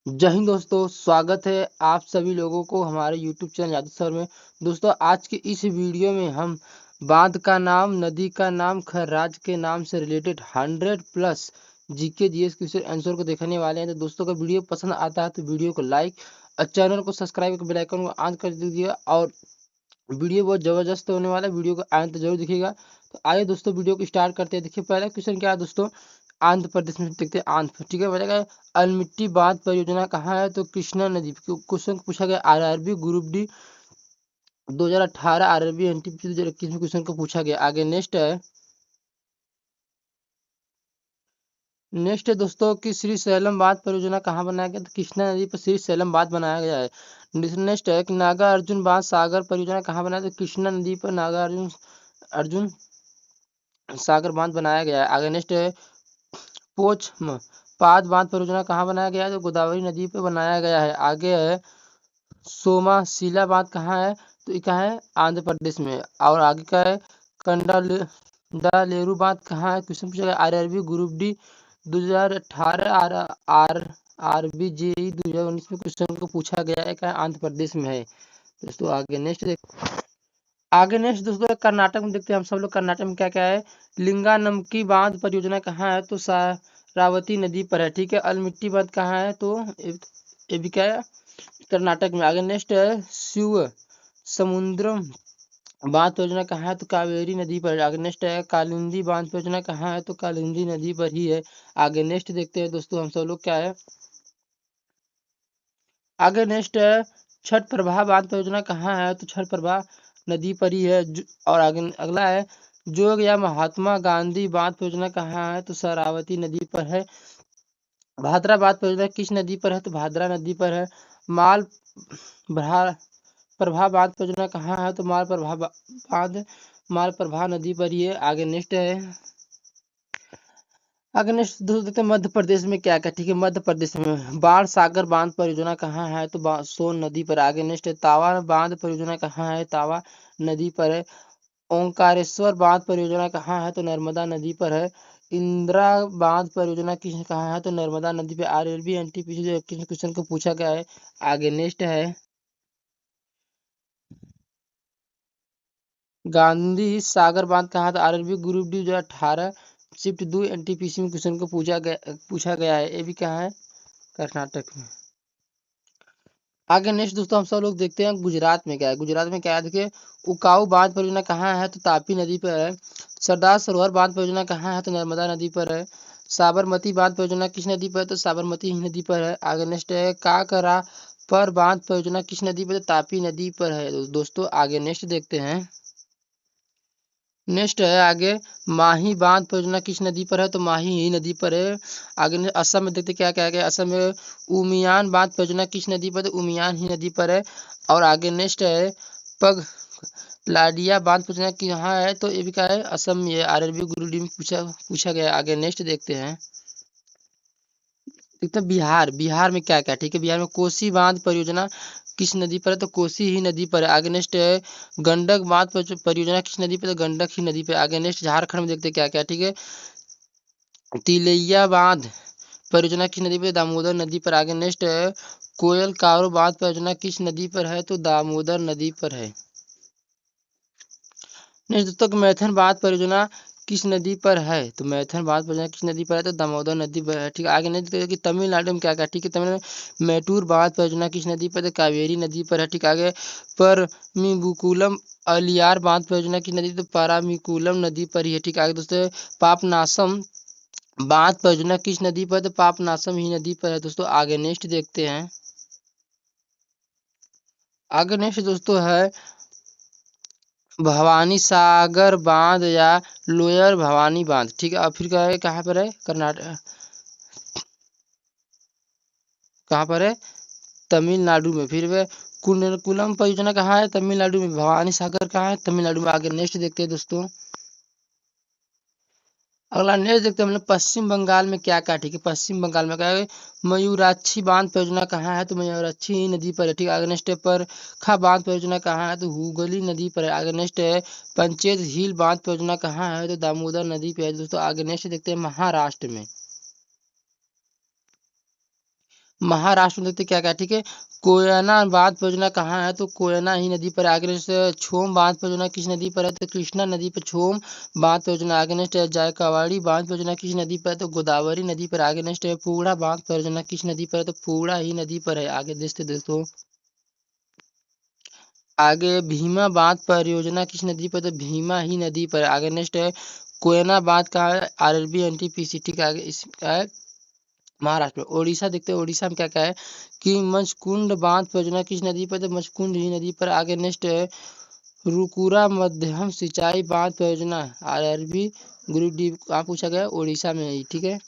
जय हिंद दोस्तों, स्वागत है आप सभी लोगों को हमारे YouTube चैनल यादव सर में। दोस्तों, आज के इस वीडियो में हम बांध का नाम, नदी का नाम, खर्राज के नाम से related 100+ GK GS question answer को देखने वाले हैं। तो दोस्तों, का वीडियो पसंद आता है तो वीडियो को लाइक और चैनल को सब्सक्राइब करके बेल आइकन को ऑन कर दीजिए। और वीडियो बहुत ज़बरदस्त होने वाला है, वीडियो को आए तो जरूर दिखेगा। तो आइए दोस्तों, वीडियो को स्टार्ट करते हैं। देखिए, पहला क्वेश्चन क्या है दोस्तों, आंध्र प्रदेश में देखते हैं। आंध्र, ठीक है, बताएगा अलमिट्टी बांध परियोजना कहाँ है, तो कृष्णा नदी। क्वेश्चन पूछा गया RRB group D 2018, RRB NTPC 2021 में क्वेश्चन को पूछा गया। आगे नेक्स्ट है दोस्तों कि श्री सैलम बांध परियोजना कहाँ बनाया गया, तो कृष्णा नदी पर श्री सैलम बांध बनाया गया है। नेक्स्ट है कि नागा अर्जुन बांध सागर परियोजना कहाँ बनाया, तो कृष्णा नदी पर नागा अर्जुन अर्जुन सागर बांध बनाया गया है। आगे नेक्स्ट है पोच पाद बांध परियोजना कहाँ बनाया गया है, तो गोदावरी नदी पर बनाया गया है। आगे है सोमाशिला बांध कहाँ है, तो ये कहाँ है, आंध्र प्रदेश में। और आगे का है कंडालेरू बांध कहाँ है, क्वेश्चन पूछा गया RRB group D 2018, RB JE 2019 में क्वेश्चन को पूछा गया है, कहाँ आंध्र प्रदेश में है। दोस्तों आगे नेक्स्ट दोस्तों कर्नाटक में देखते हैं हम सब लोग। कर्नाटक में क्या क्या है, लिंगानमकी बांध परियोजना कहाँ है, तो सारावती नदी पर है। ठीक है, अलमिट्टी बांध कहाँ है, तो ये भी क्या है, कर्नाटक में। आगे नेक्स्ट है शिव समुद्रम बांध परियोजना कहाँ है, तो कावेरी नदी पर है। आगे नेक्स्ट है कालिंदी बांध परियोजना कहाँ है, तो कालिंदी नदी पर ही है। आगे नेक्स्ट देखते हैं दोस्तों हम सब लोग क्या है। आगे नेक्स्ट है छठ प्रभा बांध परियोजना कहाँ है, तो छठ प्रभा नदी पर ही है। और आगे अगला है जोग या महात्मा गांधी बांध परियोजना कहाँ है, तो शरावती नदी पर है। भादरा बांध परियोजना किस नदी पर है, तो भादरा नदी पर है। माल प्रभा बांध परियोजना कहाँ है, तो माल प्रभा नदी पर ही है। आगे नेक्स्ट है, अगर नेक्स्ट दोस्तों देखते हैं मध्य प्रदेश में क्या क्या। ठीक है, मध्य प्रदेश में बाण सागर बांध परियोजना कहाँ है, तो सोन नदी पर। आगे नेक्स्ट है तावा बांध परियोजना कहाँ है, तावा नदी पर है। ओंकारेश्वर बांध परियोजना कहाँ है, तो नर्मदा नदी पर है। इंदिरा बांध परियोजना किस कहाँ है, तो नर्मदा नदी पे। आरआरबी एनटीपीसी जो क्वेश्चन को पूछा गया है। आगे नेक्स्ट है गांधी सागर बांध कहाँ था, RRB group D 2018 shift 2 NTPC में क्वेश्चन को पूछा गया है। ये भी कहाँ है, कर्नाटक में। आगे नेक्स्ट दोस्तों हम सब लोग देखते हैं गुजरात में क्या है। गुजरात में क्या है, देखिए उकाऊ बांध परियोजना कहाँ है, तो तापी नदी पर है। सरदार सरोवर बांध परियोजना कहाँ है, तो नर्मदा नदी पर है। साबरमती बांध परियोजना किस नदी पर है, तो साबरमती ही नदी पर है। आगे नेक्स्ट है काकरा पर बांध परियोजना किस नदी पर, तो तापी नदी पर है। दोस्तों आगे नेक्स्ट देखते हैं। नेक्स्ट है आगे माही बांध परियोजना किस नदी पर है, तो माही ही नदी पर है। आगे असम में देखते क्या क्या है, असम में उमियान बांध परियोजना किस नदी पर, तो उमियान ही नदी पर है। और आगे नेक्स्ट है पग लाडिया बांध परियोजना कहाँ है, तो ये भी क्या है, असम में। आरआरबी गुरुडी में पूछा गया। आगे नेक्स्ट देखते हैं, देखते हैं बिहार में क्या क्या। ठीक है, बिहार में कोसी बांध परियोजना किस नदी पर है, तो कोसी ही नदी पर है। आगे नेक्स्ट है गंडक बांध परियोजना किस नदी पर, तो गंडक ही नदी पर। आगे नेक्स्ट झारखंड में देखते क्या क्या। ठीक है, तिलैया बांध परियोजना किस नदी पर, दामोदर नदी पर। आगे नेक्स्ट है कोयल कारो बांध परियोजना किस नदी पर है, तो दामोदर नदी पर है। नेक्स्ट दोस्तों मैथन बांध परियोजना किस नदी पर है, तो मैथन बांध परियोजना किस नदी पर है, तो दामोदर नदी पर है। ठीक है, आगे नहीं देखते कि तमिलनाडु में क्या क्या। ठीक है, तमिलनाडु में मैटूर बांध परियोजना किस नदी पर, तो कावेरी नदी पर है। ठीक है, आगे परमिकुलम अलियार बांध परियोजना की नदी, तो पारामिकुलम नदी पर ही है। ठीक है, आगे दोस्तों पापनासम बांध परियोजना किस नदी पर, तो पापनासम ही नदी पर है। दोस्तों आगे नेक्स्ट देखते हैं। आगे नेक्स्ट दोस्तों है भवानी सागर बांध या लोअर भवानी बांध। ठीक है, अब फिर क्या है, कहाँ पर है, कर्नाटक, कहाँ पर है, तमिलनाडु में। फिर वह कुन्नकुलम परियोजना कहाँ है, तमिलनाडु में। भवानी सागर कहाँ है, तमिलनाडु में। आगे नेक्स्ट देखते हैं दोस्तों। अगला नेक्स्ट देखते हैं हम लोग पश्चिम बंगाल में क्या क्या। ठीक है, पश्चिम बंगाल में क्या है, मयूराक्षी बांध परियोजना कहाँ है, तो मयूराक्षी नदी पर है। ठीक है, आगे नेक्स्ट है परखा बांध परियोजना कहाँ है, तो हुगली नदी पर है। आगे नेक्स्ट है पंचेत हिल बांध परियोजना कहाँ है, तो दामोदर नदी पर है। दोस्तों आगे नेक्स्ट देखते हैं महाराष्ट्र में। महाराष्ट्र में देखते क्या क्या, ठीक है। कोयना बांध परियोजना कहाँ है, तो कोयना ही नदी पर। आगे नेक्स्ट छोम बांध परियोजना किस नदी पर है, तो कृष्णा नदी पर छोम बांध परियोजना। आगे नेक्स्ट जायकवाड़ी बांध परियोजना किस नदी पर है, तो गोदावरी नदी पर। आगे नेक्स्ट पूर्णा बांध परियोजना किस नदी पर है, तो पूर्णा ही नदी पर है। आगे देखते दोस्तों, आगे भीमा बांध परियोजना किस नदी पर, तो भीमा ही नदी पर। आगे नेक्स्ट है कोयना बांध का है, आरएलबी एनटीपीसी, ठीक है। आगे इसका है महाराष्ट्र में। उड़ीसा देखते हैं, उड़ीसा में क्या क्या है कि मचकुंड बांध परियोजना किस नदी पर, तो मचकुंड ही नदी पर। आगे नेक्स्ट है रुकुरा मध्यम सिंचाई बांध परियोजना, आरआरबी ग्रुप डी कहाँ पूछा गया, उड़ीसा में ही, ठीक है।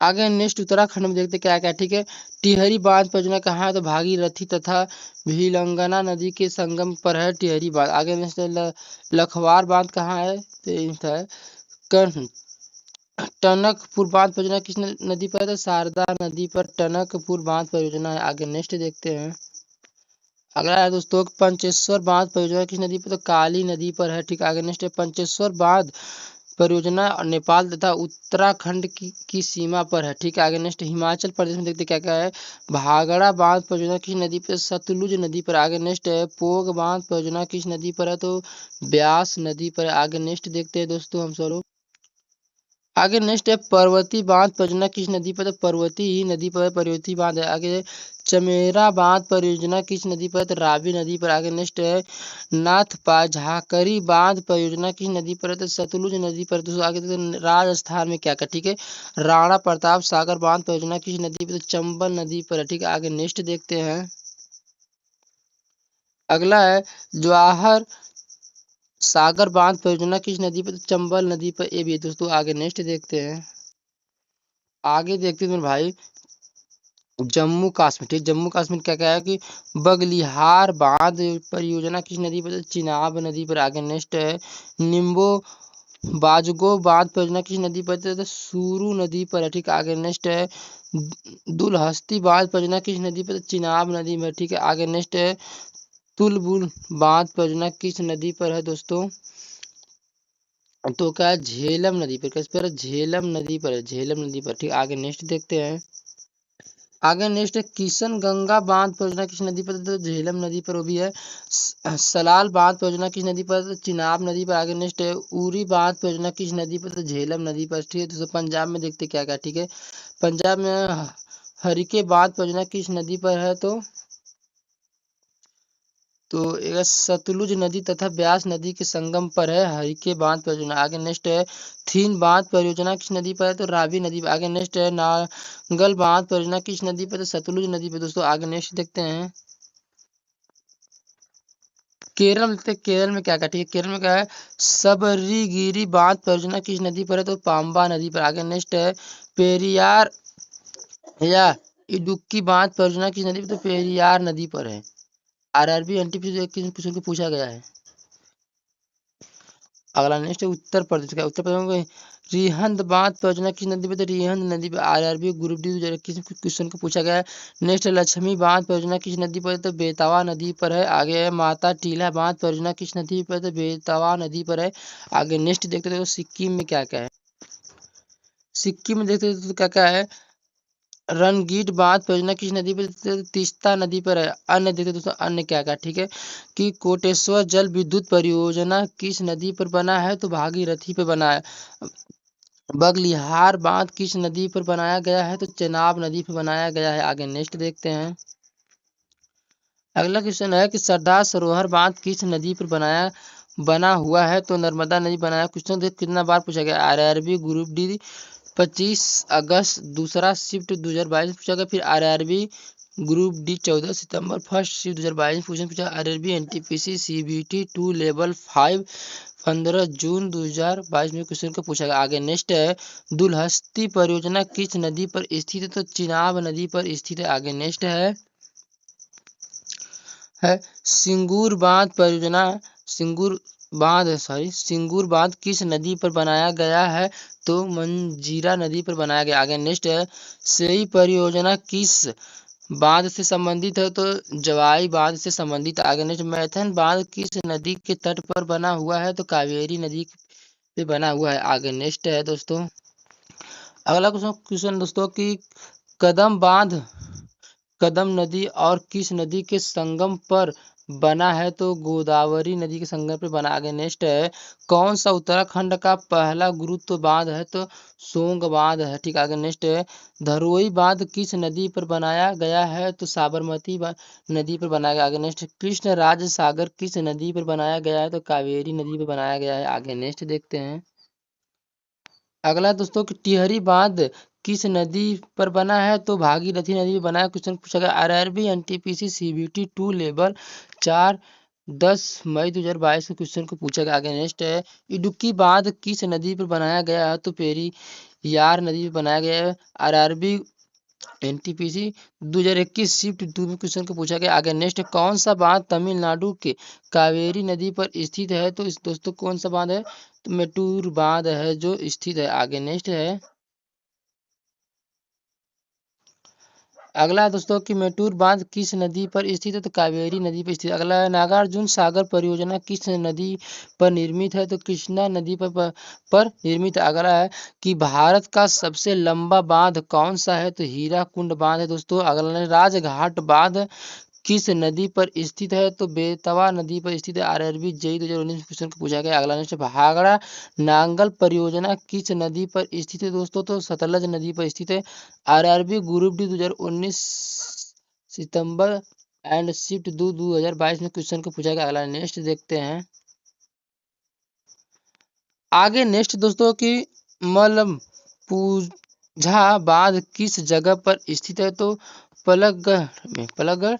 आगे नेक्स्ट उत्तराखंड में देखते क्या क्या, ठीक है। टिहरी बांध परियोजना कहाँ है, तो भागीरथी तथा भिलंगना नदी के संगम पर है टिहरी बांध। आगे नेक्स्ट लखवार बांध कहाँ है, तो है टनकपुर बांध परियोजना किस नदी पर है, तो शारदा नदी पर टनकपुर बांध परियोजना है। आगे नेक्स्ट देखते हैं, अगला है दोस्तों पंचेश्वर बांध परियोजना किस नदी पर, तो काली नदी पर है, ठीक। आगे नेक्स्ट है पंचेश्वर बांध परियोजना नेपाल तथा उत्तराखंड की सीमा पर है, ठीक है। आगे नेक्स्ट हिमाचल प्रदेश में देखते क्या क्या है, भागड़ा बांध परियोजना किस नदी पर, सतलुज नदी पर। आगे नेक्स्ट है पोग बांध परियोजना किस नदी पर है, तो ब्यास नदी पर। आगे नेक्स्ट देखते हैं दोस्तों हम सब, आगे नेक्स्ट है पर्वती बांध परियोजना किस नदी पर, तो पर्वती ही नदी पर पर्वती बांध है। आगे चमेरा बांध परियोजना किस नदी पर, तो रावी नदी पर। आगे नेक्स्ट है नाथपा झाकरी बांध परियोजना किस नदी पर है, तो सतलुज नदी पर। दोस्तों आगे देखते राजस्थान में क्या क्या, ठीक है। राणा प्रताप सागर बांध परियोजना किस नदी पर, तो चंबल नदी पर है, ठीक है। आगे नेक्स्ट देखते हैं, अगला है जवाहर सागर बांध परियोजना किस नदी पर, तो चंबल नदी पर। ये भी है दोस्तों। आगे नेक्स्ट देखते हैं, आगे देखते हैं मेरे भाई जम्मू कश्मीर, ठीक। जम्मू कश्मीर क्या क्या है कि बगलिहार बांध परियोजना किस नदी पर, तो चिनाब नदी पर। आगे नेक्स्ट है निम्बो बाजगो बांध परियोजना किस नदी पर, तो सूरू नदी पर है, ठीक। आगे नेक्स्ट है दुलहस्ती बांध परियोजना किस नदी पर, तो चिनाब नदी में, ठीक है। आगे नेक्स्ट है तुलबुल बांध परियोजना किस नदी पर है दोस्तों, तो क्या है झेलम नदी पर। किस पर, झेलम नदी पर है, झेलम नदी पर, ठीक। आगे नेक्स्ट देखते हैं, आगे नेक्स्ट है किशन गंगा बांध परियोजना किस नदी पर, तो झेलम नदी पर वो भी है। सलाल बांध परियोजना किस नदी पर, तो चिनाब नदी पर। आगे नेक्स्ट है उरी बांध परियोजना किस नदी पर, तो झेलम नदी पर, ठीक है। तो पंजाब में देखते क्या क्या, ठीक है। पंजाब में हरिके बांध परियोजना किस नदी पर है, तो एक सतलुज नदी तथा ब्यास नदी के संगम पर है हरिके बांध परियोजना। आगे नेक्स्ट है थीन बांध परियोजना किस नदी पर है, तो रावी नदी पर। आगे नेक्स्ट है नांगल बांध परियोजना किस नदी पर, तो सतलुज नदी पर। दोस्तों आगे नेक्स्ट देखते हैं, केरल में देखते हैं केरल में क्या क्या, ठीक है। केरल में क्या है सबरीगिरी बांध परियोजना किस नदी पर है, तो पाम्बा नदी पर। आगे नेक्स्ट है पेरियार या इडुक्की बांध परियोजना किस नदी पर, तो पेरियार नदी पर है। आरआरबी एनटीपीसी क्वेश्चन को पूछा गया है। अगला नेक्स्ट है उत्तर प्रदेश का। उत्तर प्रदेश में रिहंद बांध परियोजना किस नदी पर, तो रिहंद नदी पर। आरआरबी ग्रुप डी किस क्वेश्चन को पूछा गया है। नेक्स्ट है लक्ष्मी बांध परियोजना किस नदी पर, तो बेतवा नदी पर है। आगे है माता टीला बांध परियोजना किस नदी पर, तो बेतवा नदी पर है। आगे नेक्स्ट देखते देखो सिक्किम में क्या क्या है। सिक्किम में देखते तो क्या क्या है रणगीट बांध परियोजना किस नदी पर, तो तीस्ता नदी पर है। अन्य देखते दोस्तों, अन्य क्या क्या, ठीक है। कि कोटेश्वर जल विद्युत परियोजना किस नदी पर बना है, तो भागीरथी पे बना है। बगलिहार बांध किस नदी पर बनाया गया है, तो चेनाब नदी पर बनाया गया है। आगे नेक्स्ट देखते हैं, अगला क्वेश्चन है कि सरदार सरोवर बांध किस नदी पर बना हुआ है, तो नर्मदा नदी बनाया। क्वेश्चन देख कितना बार पूछा गया, आरआरबी ग्रुप डी 25 अगस्त दूसरा शिफ्ट 2022 पूछा गया। फिर आरआरबी ग्रुप डी 14 सितंबर फर्स्ट शिफ्ट 2022 क्वेश्चन पूछा। आरआरबी एनटीपीसी सीबीटी 2 लेवल 5 15 जून 2022 में क्वेश्चन को पूछा गया। आगे नेक्स्ट है दुलहस्ती परियोजना किस नदी पर स्थित है, तो चिनाब नदी पर स्थित है। आगे नेक्स्ट है सिंगूर बांध परियोजना सिंगूर बांध किस नदी पर बनाया गया है, तो मंजीरा नदी पर बनाया गया। आगे नेक्स्ट है सेई परियोजना किस बांध से संबंधित है, तो जवाई बांध से संबंधित। आगे नेक्स्ट मैथन बांध किस नदी के तट पर बना हुआ है, तो कावेरी नदी पे बना हुआ है। आगे नेक्स्ट है दोस्तों अगला क्वेश्चन दोस्तों कि कदम बांध कदम नदी और किस नदी के संगम पर बना है? तो गोदावरी नदी के संगम पर बना। आगे नेक्स्ट है, कौन सा उत्तराखंड का पहला गुरुत्व बांध है? तो सोंग बांध है। ठीक, आगे नेक्स्ट है, धरोई बांध किस नदी पर बनाया गया है? तो साबरमती नदी पर बनाया गया। आगे नेक्स्ट, कृष्ण राज सागर किस नदी पर बनाया गया है? तो कावेरी नदी पर बनाया गया है। आगे नेक्स्ट देखते हैं। अगला दोस्तों कि टिहरी बांध किस नदी पर बना है? तो भागीरथी नदी पर बना है। क्वेश्चन पूछा गया आरआरबी एनटीपीसी सीबीटी 2 लेवल 4 10 मई 2022 के क्वेश्चन को पूछा गया। आगे नेक्स्ट है, इडुक्की बांध किस नदी पर बनाया गया है? तो पेरियार नदी पर बनाया गया है। आरआरबी एनटीपीसी 2021 शिफ्ट 2 में क्वेश्चन को पूछा गया। आगे नेक्स्ट, कौन सा बांध तमिलनाडु के कावेरी नदी पर स्थित है? तो इस दोस्तों कौन सा बांध है? तो मेटूर बांध है जो स्थित है। आगे नेक्स्ट है, अगला है दोस्तों कि मेटूर बांध किस नदी पर स्थित है? तो कावेरी नदी पर स्थित। अगला है, नागार्जुन सागर परियोजना किस नदी पर निर्मित है? तो कृष्णा नदी पर निर्मित है। अगला है कि भारत का सबसे लंबा बांध कौन सा है? तो हीराकुंड बांध है दोस्तों। अगला है, राजघाट बांध किस नदी पर स्थित है? तो बेतवा नदी पर स्थित है। आरआरबी जेई 2019 क्वेश्चन को पूछा गया। अगला नेक्स्ट, भाखड़ा नांगल परियोजना किस नदी पर स्थित है दोस्तों? तो सतलज नदी पर स्थित है। RRB group D 2019 September and shift 2022 में क्वेश्चन को पूछा गया। अगला नेक्स्ट देखते हैं। आगे नेक्स्ट दोस्तों कि मलमपूझा बांध किस जगह पर स्थित है? तो पलगढ़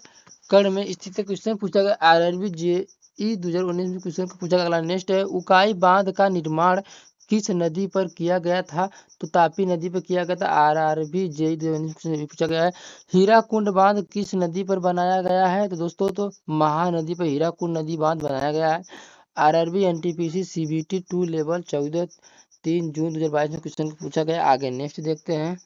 में स्थित है। क्वेश्चन पूछा गया आरआरबी जेई 2019 में क्वेश्चन को पूछा गया। अगला नेक्स्ट है, उकाई बांध का निर्माण किस नदी पर किया गया था? तो तापी नदी पर किया गया था। आरआरबी जेई 2019 में पूछा गया है, हीराकुंड बांध किस नदी पर बनाया गया है? तो दोस्तों तो महानदी पर हीराकुंड नदी बांध बनाया गया है। आरआरबी एनटीपीसी सीबीटी 2 लेवल 14 3 जून 2022 में क्वेश्चन पूछा गया। आगे नेक्स्ट देखते हैं।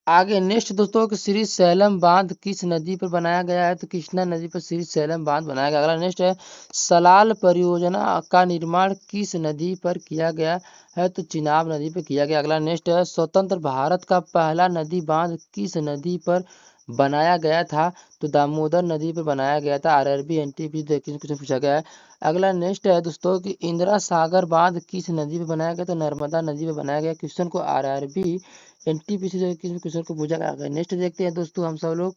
आगे नेक्स्ट दोस्तों कि श्री सैलम बांध किस नदी पर बनाया गया है? तो कृष्णा नदी पर श्री सैलम बांध बनाया गया। अगला नेक्स्ट है, सलाल परियोजना का निर्माण किस नदी पर किया गया है? तो चिनाब नदी पर किया गया। अगला नेक्स्ट है, स्वतंत्र भारत का पहला नदी बांध किस नदी पर बनाया गया था? तो दामोदर नदी पर बनाया गया था। आरआरबी एनटीपीसी देखिए क्वेश्चन पूछा गया है। अगला नेक्स्ट है दोस्तों कि इंदिरा सागर बांध किस नदी पर बनाया गया? तो नर्मदा नदी पर बनाया गया। क्वेश्चन को आरआरबी एनटीपीसी जो किस क्वेश्चन को पूछा गया। नेक्स्ट देखते हैं दोस्तों हम सब लोग।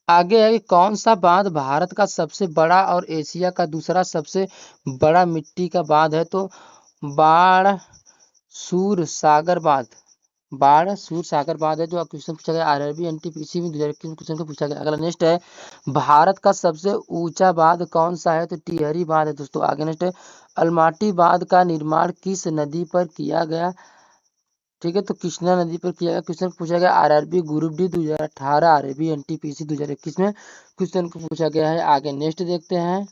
आगे है कि कौन सा बांध भारत का सबसे बड़ा और एशिया का दूसरा सबसे बड़ा मिट्टी का बांध है? तो बाणसूर सागर बांध बाणसूर सागर बांध है जो क्वेश्चन पूछा गया आरआरबी एनटीपीसी में 2021 क्वेश्चन को पूछा गया। अगला नेक्स्ट है, भारत का सबसे ऊंचा बांध कौन सा है? तो टिहरी बांध है दोस्तों। आगे नेक्स्ट है, अलमाटी बांध का निर्माण किस नदी पर किया गया? ठीक है, तो कृष्णा नदी पर किया गया। क्वेश्चन पूछा गया RRB group D 2018 RRB NTPC 2021 में क्वेश्चन को पूछा गया है। आगे नेक्स्ट देखते हैं।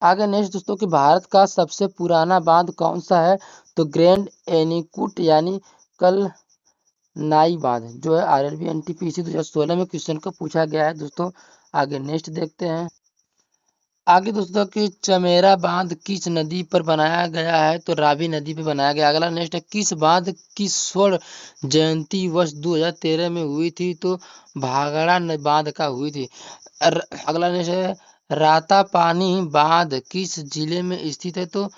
आगे नेक्स्ट दोस्तों कि भारत का सबसे पुराना बांध कौन सा है? तो ग्रैंड एनीकट यानी कलनाई बांध जो है आरआरबी एनटीपीसी 2016 में क्वेश्चन को पूछा गया है दोस्तों। आगे नेक्स्ट देखते हैं। आगे दोस्तों कि चमेरा बांध किस नदी पर बनाया गया है? तो रावी नदी पर बनाया गया। अगला नेक्स्ट है, किस बांध की स्वर्ण जयंती वर्ष 2013 में हुई थी? तो भाखड़ा बांध का हुई थी। अगला नेक्स्ट है, रातापानी बांध किस जिले में स्थित है? तो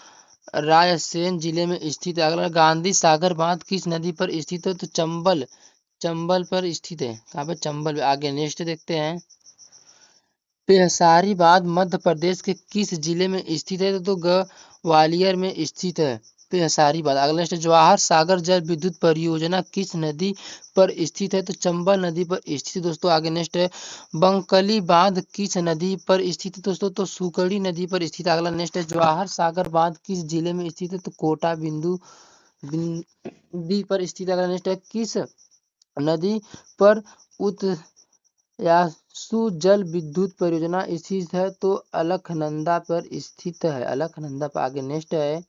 रायसेन जिले में स्थित है। अगला, गांधी सागर बांध किस नदी पर स्थित है? तो चंबल पर स्थित है। कहाँ पे? चंबल। आगे नेक्स्ट देखते हैं। पेहसारी बांध मध्य प्रदेश के किस जिले में स्थित है? तो ग्वालियर में स्थित है पेहसारी बांध। अगला नेक्स्ट, जवाहर सागर जल विद्युत परियोजना किस नदी पर स्थित है? तो चंबल नदी पर स्थित है दोस्तों। आगे नेक्स्ट है, बंकली बांध किस नदी पर स्थित है दोस्तों? तो सुकड़ी नदी पर स्थित है। अगला नेक्स्ट है, जवाहर सागर बांध किस जिले में स्थित है? तो कोटा बिंदी पर स्थित है। अगला नेक्स्ट है, किस नदी पर यासु जल विद्युत परियोजना स्थित है? तो अलकनंदा पर स्थित है। अलकनंदा पर। आगे नेक्स्ट है।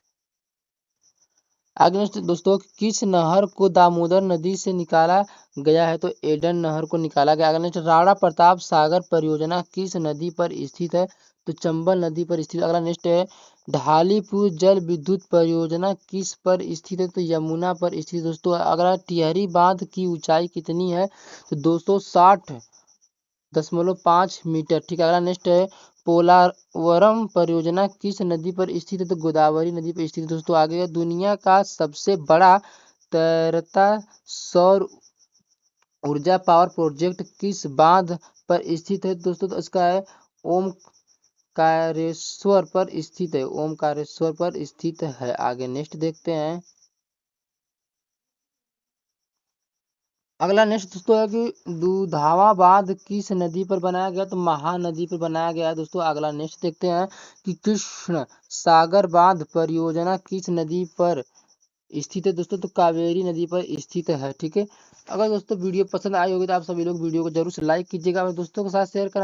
आगे नेक्स्ट दोस्तों, किस नहर को दामोदर नदी से निकाला गया है? तो एडन नहर को निकाला गया। आगे नेक्स्ट, राणा प्रताप सागर परियोजना किस नदी पर स्थित है? तो चंबल नदी पर स्थित। अगला नेक्स्ट है, ढालीपुर जल विद्युत परियोजना किस पर स्थित है? तो यमुना पर स्थित। दोस्तों अगला, टिहरी बांध की ऊंचाई कितनी है? तो 260.5 मीटर। ठीक है, अगला नेक्स्ट है, पोलावरम परियोजना किस नदी पर स्थित है? तो गोदावरी नदी पर स्थित है। दोस्तों आगे, दुनिया का सबसे बड़ा तैरता सौर ऊर्जा पावर प्रोजेक्ट किस बांध पर स्थित है? दोस्तों तो इसका है ओमकारेश्वर पर स्थित है, ओमकारेश्वर पर स्थित है। आगे नेक्स्ट देखते हैं। अगला नेक्स्ट दोस्तों है कि दुधावा बांध किस नदी पर बनाया गया? तो महानदी पर बनाया गया है। दोस्तों अगला नेक्स्ट देखते हैं कि कृष्ण सागर बांध परियोजना किस नदी पर स्थित है? दोस्तों तो कावेरी नदी पर स्थित है। ठीक है, अगर दोस्तों वीडियो पसंद आई होगी तो आप सभी लोग वीडियो को जरूर से लाइक कीजिएगा और दोस्तों के साथ शेयर करना।